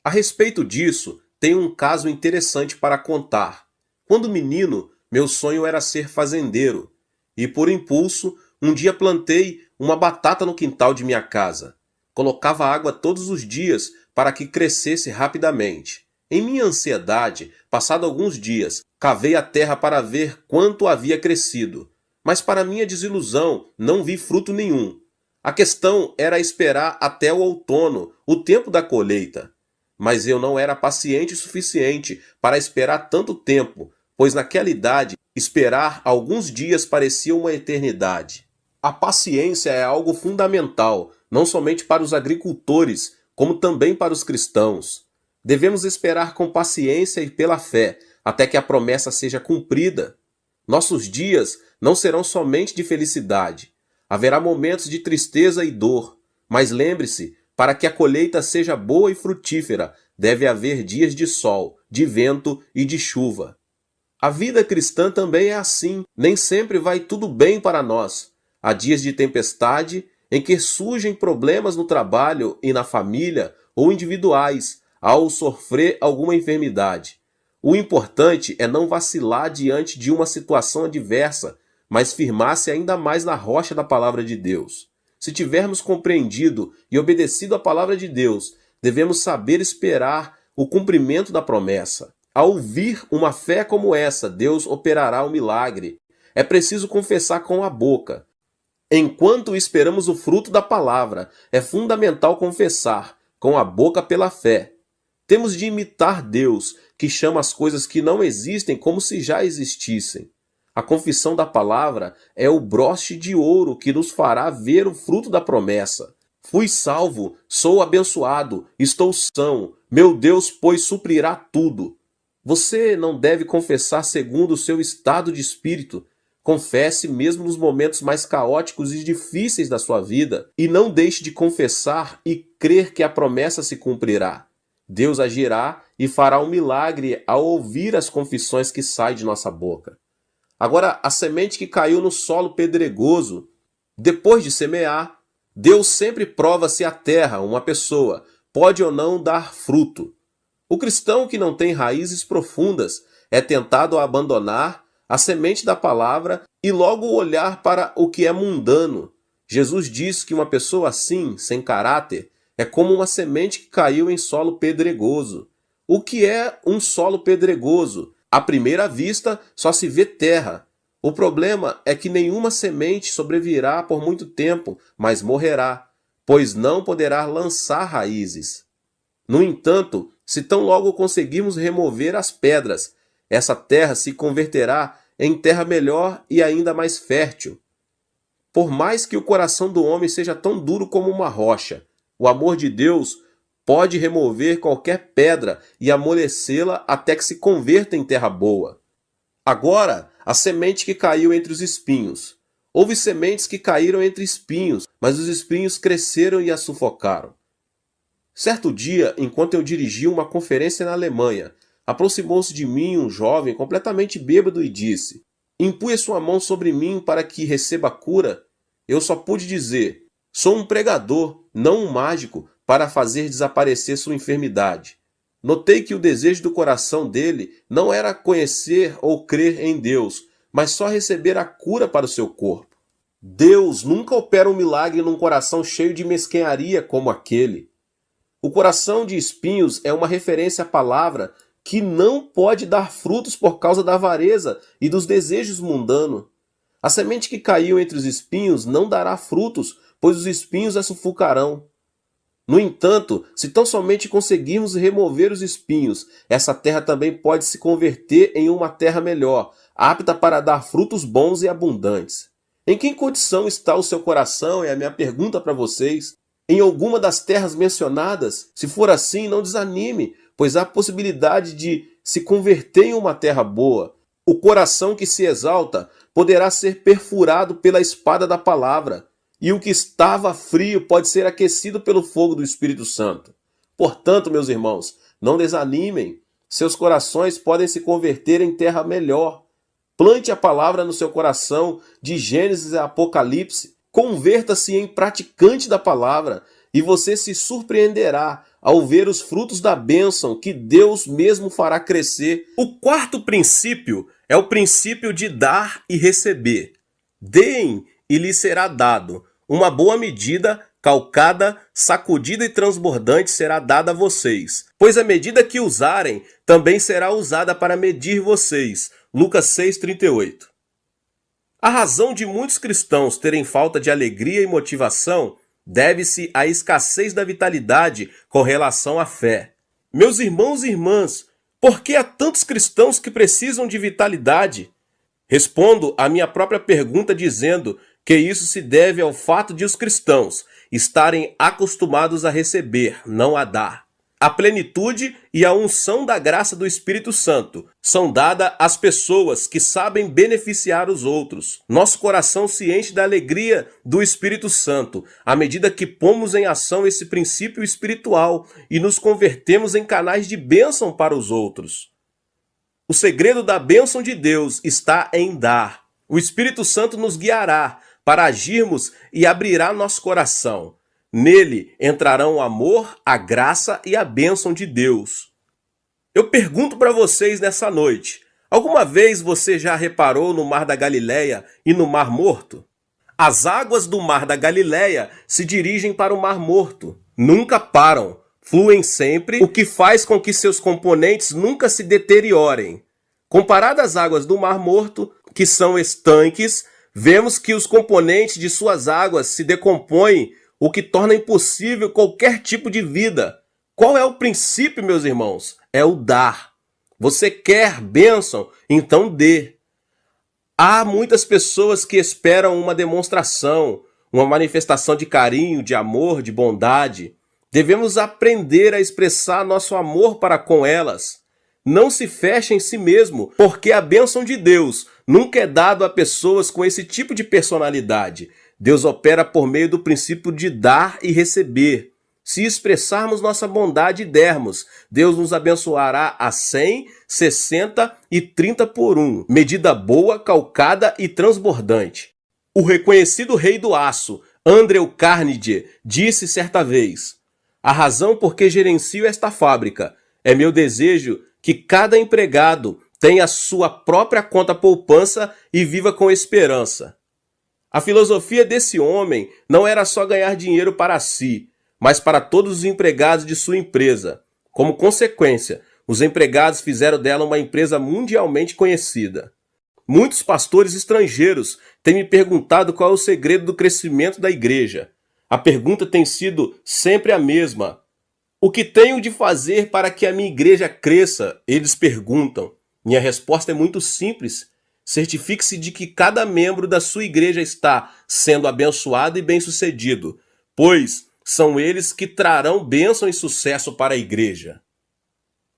A respeito disso, tenho um caso interessante para contar. Quando menino, meu sonho era ser fazendeiro. E por impulso, um dia plantei uma batata no quintal de minha casa. Colocava água todos os dias para que crescesse rapidamente. Em minha ansiedade, passado alguns dias, cavei a terra para ver quanto havia crescido. Mas para minha desilusão, não vi fruto nenhum. A questão era esperar até o outono, o tempo da colheita. Mas eu não era paciente o suficiente para esperar tanto tempo, pois naquela idade Esperar alguns dias parecia uma eternidade. A paciência é algo fundamental, não somente para os agricultores, como também para os cristãos. Devemos esperar com paciência e pela fé, até que a promessa seja cumprida. Nossos dias não serão somente de felicidade. Haverá momentos de tristeza e dor, mas lembre-se, para que a colheita seja boa e frutífera, deve haver dias de sol, de vento e de chuva. A vida cristã também é assim, nem sempre vai tudo bem para nós. Há dias de tempestade em que surgem problemas no trabalho e na família ou individuais, ao sofrer alguma enfermidade. O importante é não vacilar diante de uma situação adversa, mas firmar-se ainda mais na rocha da palavra de Deus. Se tivermos compreendido e obedecido a palavra de Deus, devemos saber esperar o cumprimento da promessa. Ao ouvir uma fé como essa, Deus operará o milagre. É preciso confessar com a boca. Enquanto esperamos o fruto da palavra, é fundamental confessar com a boca pela fé. Temos de imitar Deus, que chama as coisas que não existem como se já existissem. A confissão da palavra é o broche de ouro que nos fará ver o fruto da promessa. Fui salvo, sou abençoado, estou são, meu Deus, pois suprirá tudo. Você não deve confessar segundo o seu estado de espírito. Confesse mesmo nos momentos mais caóticos e difíceis da sua vida, e não deixe de confessar e crer que a promessa se cumprirá. Deus agirá e fará um milagre ao ouvir as confissões que saem de nossa boca. Agora, a semente que caiu no solo pedregoso, depois de semear, Deus sempre prova se a terra, uma pessoa, pode ou não dar fruto. O cristão que não tem raízes profundas é tentado a abandonar a semente da palavra e logo olhar para o que é mundano. Jesus diz que uma pessoa assim, sem caráter, é como uma semente que caiu em solo pedregoso. O que é um solo pedregoso? À primeira vista, só se vê terra. O problema é que nenhuma semente sobreviverá por muito tempo, mas morrerá, pois não poderá lançar raízes. No entanto, se tão logo conseguirmos remover as pedras, essa terra se converterá em terra melhor e ainda mais fértil. Por mais que o coração do homem seja tão duro como uma rocha, o amor de Deus pode remover qualquer pedra e amolecê-la até que se converta em terra boa. Agora, a semente que caiu entre os espinhos. Houve sementes que caíram entre espinhos, mas os espinhos cresceram e a sufocaram. Certo dia, enquanto eu dirigia uma conferência na Alemanha, aproximou-se de mim um jovem completamente bêbado e disse: "Impunha sua mão sobre mim para que receba cura." Eu só pude dizer: "Sou um pregador, não um mágico, para fazer desaparecer sua enfermidade." Notei que o desejo do coração dele não era conhecer ou crer em Deus, mas só receber a cura para o seu corpo. Deus nunca opera um milagre num coração cheio de mesquinharia como aquele. O coração de espinhos é uma referência à palavra que não pode dar frutos por causa da avareza e dos desejos mundanos. A semente que caiu entre os espinhos não dará frutos, pois os espinhos a sufocarão. No entanto, se tão somente conseguirmos remover os espinhos, essa terra também pode se converter em uma terra melhor, apta para dar frutos bons e abundantes. Em que condição está o seu coração? É a minha pergunta para vocês. Em alguma das terras mencionadas? Se for assim, não desanime, pois há possibilidade de se converter em uma terra boa. O coração que se exalta poderá ser perfurado pela espada da palavra, e o que estava frio pode ser aquecido pelo fogo do Espírito Santo. Portanto, meus irmãos, não desanimem. Seus corações podem se converter em terra melhor. Plante a palavra no seu coração, de Gênesis a Apocalipse. Converta-se em praticante da palavra e você se surpreenderá ao ver os frutos da bênção que Deus mesmo fará crescer. O quarto princípio é o princípio de dar e receber. Deem e lhe será dado. Uma boa medida, calcada, sacudida e transbordante será dada a vocês. Pois a medida que usarem também será usada para medir vocês. Lucas 6,38. A razão de muitos cristãos terem falta de alegria e motivação deve-se à escassez da vitalidade com relação à fé. Meus irmãos e irmãs, por que há tantos cristãos que precisam de vitalidade? Respondo à minha própria pergunta dizendo que isso se deve ao fato de os cristãos estarem acostumados a receber, não a dar. A plenitude e a unção da graça do Espírito Santo são dadas às pessoas que sabem beneficiar os outros. Nosso coração se enche da alegria do Espírito Santo à medida que pomos em ação esse princípio espiritual e nos convertemos em canais de bênção para os outros. O segredo da bênção de Deus está em dar. O Espírito Santo nos guiará para agirmos e abrirá nosso coração. Nele entrarão o amor, a graça e a bênção de Deus. Eu pergunto para vocês nessa noite, alguma vez você já reparou no Mar da Galileia e no Mar Morto? As águas do Mar da Galileia se dirigem para o Mar Morto. Nunca param, fluem sempre, o que faz com que seus componentes nunca se deteriorem. Comparado às águas do Mar Morto, que são estanques, vemos que os componentes de suas águas se decompõem, o que torna impossível qualquer tipo de vida. Qual é o princípio, meus irmãos? É o dar. Você quer bênção? Então dê. Há muitas pessoas que esperam uma demonstração, uma manifestação de carinho, de amor, de bondade. Devemos aprender a expressar nosso amor para com elas. Não se feche em si mesmo, porque a bênção de Deus nunca é dada a pessoas com esse tipo de personalidade. Deus opera por meio do princípio de dar e receber. Se expressarmos nossa bondade e dermos, Deus nos abençoará a 100, 60 e 30 por 1. Medida boa, calcada e transbordante. O reconhecido rei do aço, Andrew Carnegie, disse certa vez: "A razão por que gerencio esta fábrica é meu desejo que cada empregado tenha sua própria conta poupança e viva com esperança." A filosofia desse homem não era só ganhar dinheiro para si, mas para todos os empregados de sua empresa. Como consequência, os empregados fizeram dela uma empresa mundialmente conhecida. Muitos pastores estrangeiros têm me perguntado qual é o segredo do crescimento da igreja. A pergunta tem sido sempre a mesma. O que tenho de fazer para que a minha igreja cresça? Eles perguntam. Minha resposta é muito simples. Certifique-se de que cada membro da sua igreja está sendo abençoado e bem-sucedido, pois são eles que trarão bênção e sucesso para a igreja.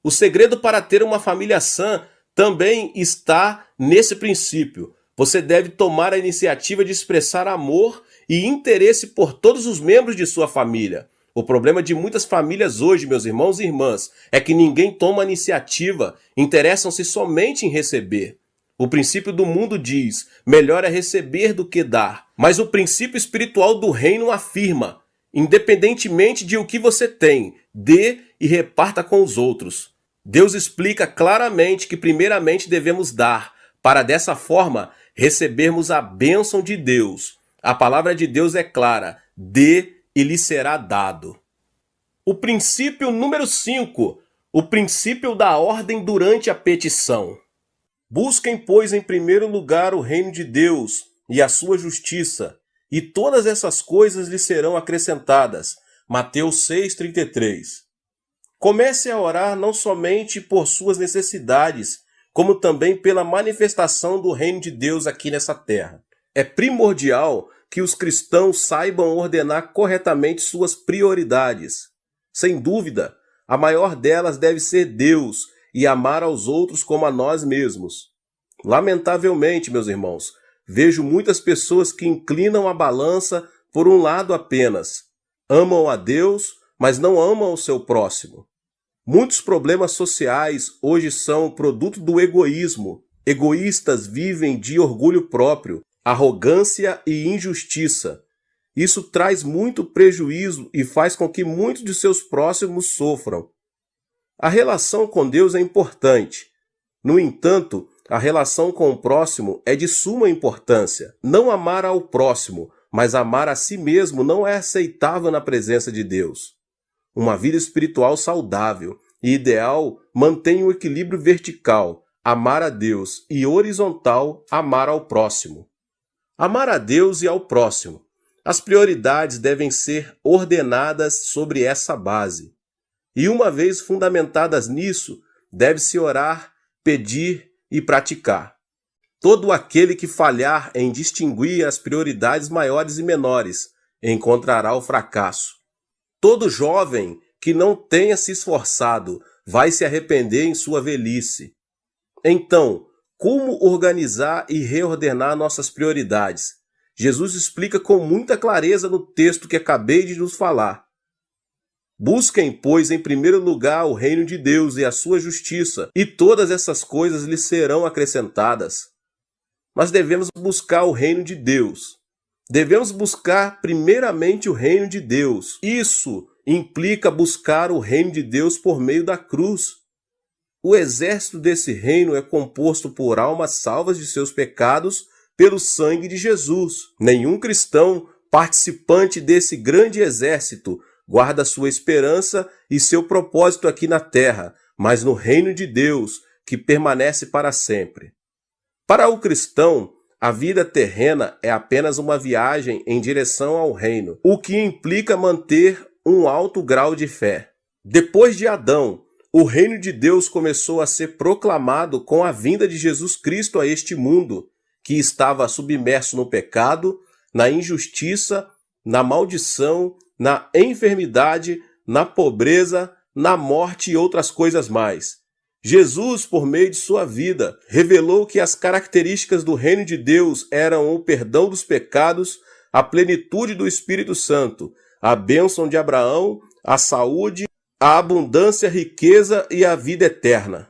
O segredo para ter uma família sã também está nesse princípio. Você deve tomar a iniciativa de expressar amor e interesse por todos os membros de sua família. O problema de muitas famílias hoje, meus irmãos e irmãs, é que ninguém toma a iniciativa, interessam-se somente em receber. O princípio do mundo diz, melhor é receber do que dar. Mas o princípio espiritual do reino afirma, independentemente de o que você tem, dê e reparta com os outros. Deus explica claramente que primeiramente devemos dar, para dessa forma recebermos a bênção de Deus. A palavra de Deus é clara, dê e lhe será dado. O princípio número 5, o princípio da ordem durante a petição. Busquem, pois, em primeiro lugar o reino de Deus e a sua justiça, e todas essas coisas lhe serão acrescentadas. Mateus 6,33. Comece a orar não somente por suas necessidades, como também pela manifestação do reino de Deus aqui nessa terra. É primordial que os cristãos saibam ordenar corretamente suas prioridades. Sem dúvida, a maior delas deve ser Deus e amar aos outros como a nós mesmos. Lamentavelmente, meus irmãos, vejo muitas pessoas que inclinam a balança por um lado apenas. Amam a Deus, mas não amam o seu próximo. Muitos problemas sociais hoje são produto do egoísmo. Egoístas vivem de orgulho próprio, arrogância e injustiça. Isso traz muito prejuízo e faz com que muitos de seus próximos sofram. A relação com Deus é importante. No entanto, a relação com o próximo é de suma importância. Não amar ao próximo, mas amar a si mesmo não é aceitável na presença de Deus. Uma vida espiritual saudável e ideal mantém o equilíbrio vertical, amar a Deus, e horizontal, amar ao próximo. Amar a Deus e ao próximo. As prioridades devem ser ordenadas sobre essa base. E uma vez fundamentadas nisso, deve-se orar, pedir e praticar. Todo aquele que falhar em distinguir as prioridades maiores e menores encontrará o fracasso. Todo jovem que não tenha se esforçado vai se arrepender em sua velhice. Então, como organizar e reordenar nossas prioridades? Jesus explica com muita clareza no texto que acabei de nos falar. Busquem, pois, em primeiro lugar o reino de Deus e a sua justiça, e todas essas coisas lhes serão acrescentadas. Nós devemos buscar o reino de Deus. Devemos buscar primeiramente o reino de Deus. Isso implica buscar o reino de Deus por meio da cruz. O exército desse reino é composto por almas salvas de seus pecados pelo sangue de Jesus. Nenhum cristão participante desse grande exército guarda sua esperança e seu propósito aqui na terra, mas no reino de Deus, que permanece para sempre. Para o cristão, a vida terrena é apenas uma viagem em direção ao reino, o que implica manter um alto grau de fé. Depois de Adão, o reino de Deus começou a ser proclamado com a vinda de Jesus Cristo a este mundo, que estava submerso no pecado, na injustiça, na maldição, na enfermidade, na pobreza, na morte e outras coisas mais. Jesus, por meio de sua vida, revelou que as características do reino de Deus eram o perdão dos pecados, a plenitude do Espírito Santo, a bênção de Abraão, a saúde, a abundância, a riqueza e a vida eterna.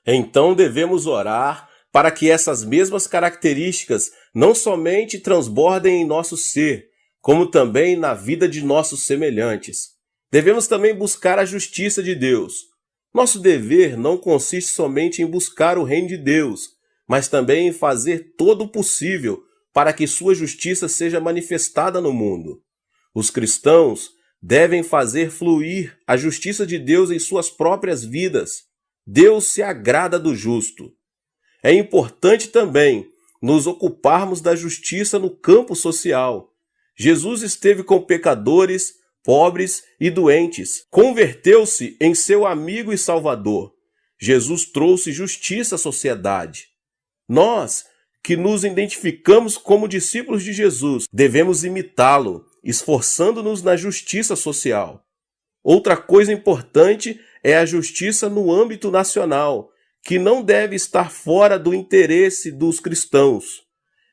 Então devemos orar para que essas mesmas características não somente transbordem em nosso ser, como também na vida de nossos semelhantes. Devemos também buscar a justiça de Deus. Nosso dever não consiste somente em buscar o reino de Deus, mas também em fazer todo o possível para que sua justiça seja manifestada no mundo. Os cristãos devem fazer fluir a justiça de Deus em suas próprias vidas. Deus se agrada do justo. É importante também nos ocuparmos da justiça no campo social. Jesus esteve com pecadores, pobres e doentes. Converteu-se em seu amigo e salvador. Jesus trouxe justiça à sociedade. Nós, que nos identificamos como discípulos de Jesus, devemos imitá-lo, esforçando-nos na justiça social. Outra coisa importante é a justiça no âmbito nacional, que não deve estar fora do interesse dos cristãos.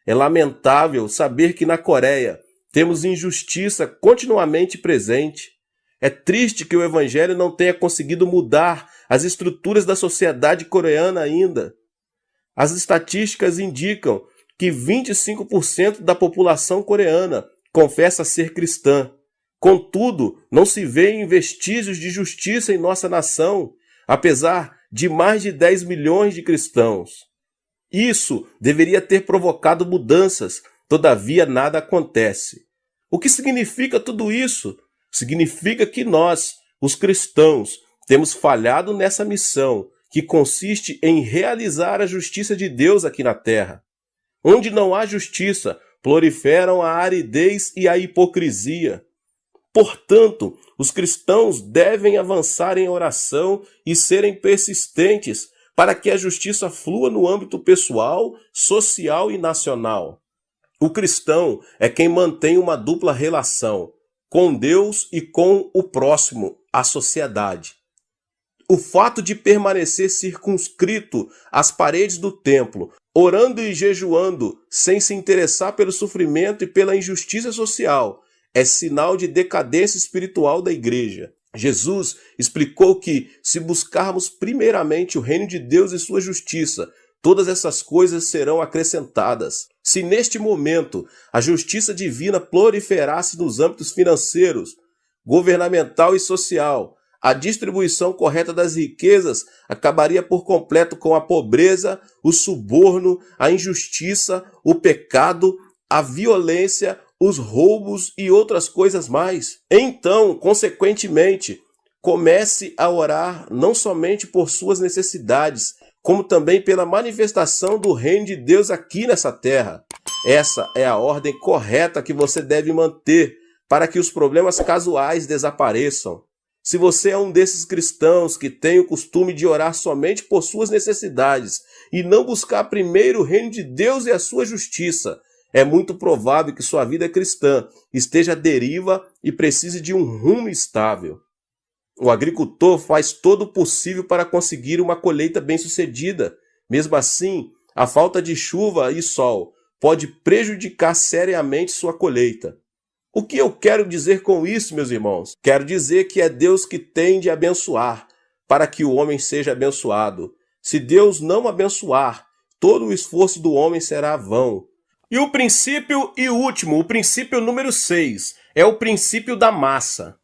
É lamentável saber que na Coreia temos injustiça continuamente presente. É triste que o Evangelho não tenha conseguido mudar as estruturas da sociedade coreana ainda. As estatísticas indicam que 25% da população coreana confessa ser cristã. Contudo, não se vêem vestígios de justiça em nossa nação, apesar de mais de 10 milhões de cristãos. Isso deveria ter provocado mudanças, todavia nada acontece. O que significa tudo isso? Significa que nós, os cristãos, temos falhado nessa missão, que consiste em realizar a justiça de Deus aqui na terra. Onde não há justiça, proliferam a aridez e a hipocrisia. Portanto, os cristãos devem avançar em oração e serem persistentes para que a justiça flua no âmbito pessoal, social e nacional. O cristão é quem mantém uma dupla relação com Deus e com o próximo, a sociedade. O fato de permanecer circunscrito às paredes do templo, orando e jejuando, sem se interessar pelo sofrimento e pela injustiça social, é sinal de decadência espiritual da igreja. Jesus explicou que, se buscarmos primeiramente o reino de Deus e sua justiça, todas essas coisas serão acrescentadas. Se neste momento a justiça divina proliferasse nos âmbitos financeiros, governamental e social, a distribuição correta das riquezas acabaria por completo com a pobreza, o suborno, a injustiça, o pecado, a violência, os roubos e outras coisas mais. Então, consequentemente, comece a orar não somente por suas necessidades, como também pela manifestação do reino de Deus aqui nessa terra. Essa é a ordem correta que você deve manter para que os problemas casuais desapareçam. Se você é um desses cristãos que tem o costume de orar somente por suas necessidades e não buscar primeiro o reino de Deus e a sua justiça, é muito provável que sua vida cristã esteja à deriva e precise de um rumo estável. O agricultor faz todo o possível para conseguir uma colheita bem-sucedida. Mesmo assim, a falta de chuva e sol pode prejudicar seriamente sua colheita. O que eu quero dizer com isso, meus irmãos? Quero dizer que é Deus que tem de abençoar para que o homem seja abençoado. Se Deus não abençoar, todo o esforço do homem será vão. E o princípio e último, o princípio número 6, é o princípio da massa.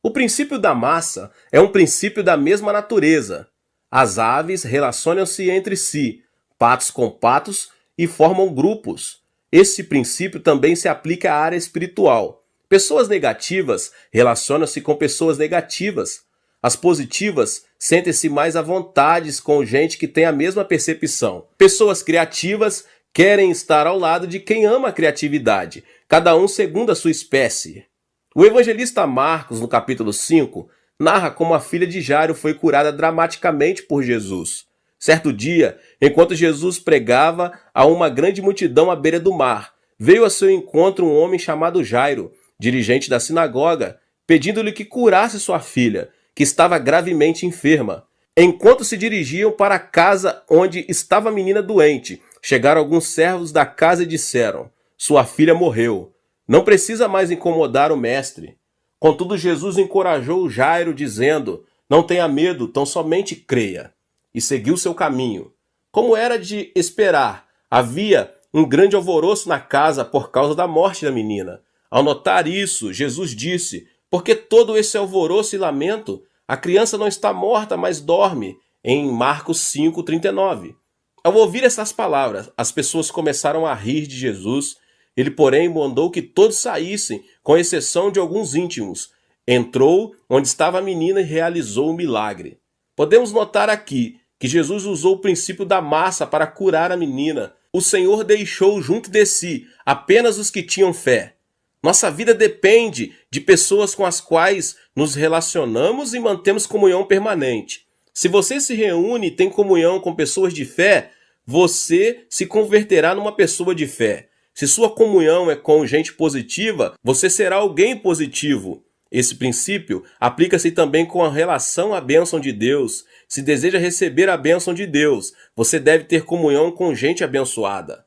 O princípio da massa é um princípio da mesma natureza. As aves relacionam-se entre si, patos com patos, e formam grupos. Esse princípio também se aplica à área espiritual. Pessoas negativas relacionam-se com pessoas negativas. As positivas sentem-se mais à vontade com gente que tem a mesma percepção. Pessoas criativas querem estar ao lado de quem ama a criatividade, cada um segundo a sua espécie. O evangelista Marcos, no capítulo 5, narra como a filha de Jairo foi curada dramaticamente por Jesus. Certo dia, enquanto Jesus pregava a uma grande multidão à beira do mar, veio a seu encontro um homem chamado Jairo, dirigente da sinagoga, pedindo-lhe que curasse sua filha, que estava gravemente enferma. Enquanto se dirigiam para a casa onde estava a menina doente, chegaram alguns servos da casa e disseram: "Sua filha morreu. Não precisa mais incomodar o mestre." Contudo, Jesus encorajou Jairo, dizendo: "Não tenha medo, tão somente creia." E seguiu seu caminho. Como era de esperar, havia um grande alvoroço na casa por causa da morte da menina. Ao notar isso, Jesus disse: "Por que todo esse alvoroço e lamento? A criança não está morta, mas dorme." Em Marcos 5:39. Ao ouvir essas palavras, as pessoas começaram a rir de Jesus. Ele, porém, mandou que todos saíssem, com exceção de alguns íntimos. Entrou onde estava a menina e realizou o milagre. Podemos notar aqui que Jesus usou o princípio da massa para curar a menina. O Senhor deixou junto de si apenas os que tinham fé. Nossa vida depende de pessoas com as quais nos relacionamos e mantemos comunhão permanente. Se você se reúne e tem comunhão com pessoas de fé, você se converterá numa pessoa de fé. Se sua comunhão é com gente positiva, você será alguém positivo. Esse princípio aplica-se também com a relação à bênção de Deus. Se deseja receber a bênção de Deus, você deve ter comunhão com gente abençoada.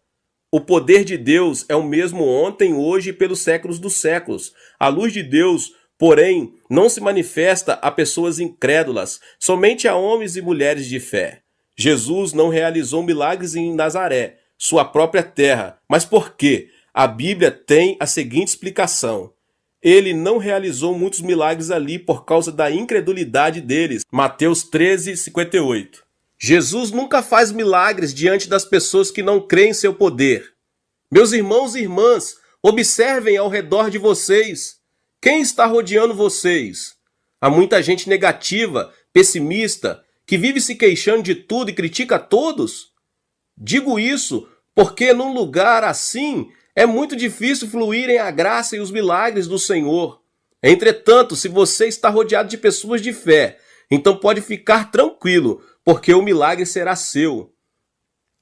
O poder de Deus é o mesmo ontem, hoje e pelos séculos dos séculos. A luz de Deus, porém, não se manifesta a pessoas incrédulas, somente a homens e mulheres de fé. Jesus não realizou milagres em Nazaré, sua própria terra. Mas por quê? A Bíblia tem a seguinte explicação: ele não realizou muitos milagres ali por causa da incredulidade deles. Mateus 13:58. Jesus nunca faz milagres diante das pessoas que não creem em seu poder. Meus irmãos e irmãs, observem ao redor de vocês. Quem está rodeando vocês? Há muita gente negativa, pessimista, que vive se queixando de tudo e critica todos? Digo isso porque num lugar assim é muito difícil fluírem a graça e os milagres do Senhor. Entretanto, se você está rodeado de pessoas de fé, então pode ficar tranquilo, porque o milagre será seu.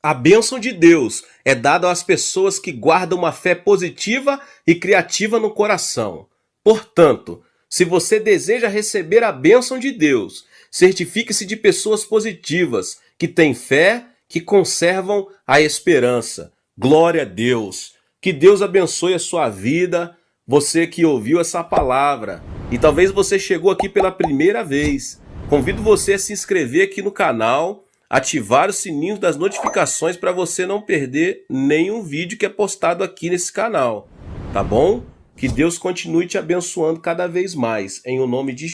A bênção de Deus é dada às pessoas que guardam uma fé positiva e criativa no coração. Portanto, se você deseja receber a bênção de Deus, certifique-se de pessoas positivas, que têm fé, que conservam a esperança. Glória a Deus! Que Deus abençoe a sua vida, você que ouviu essa palavra. E talvez você chegou aqui pela primeira vez. Convido você a se inscrever aqui no canal, ativar o sininho das notificações para você não perder nenhum vídeo que é postado aqui nesse canal. Tá bom? Que Deus continue te abençoando cada vez mais. Em o nome de Jesus.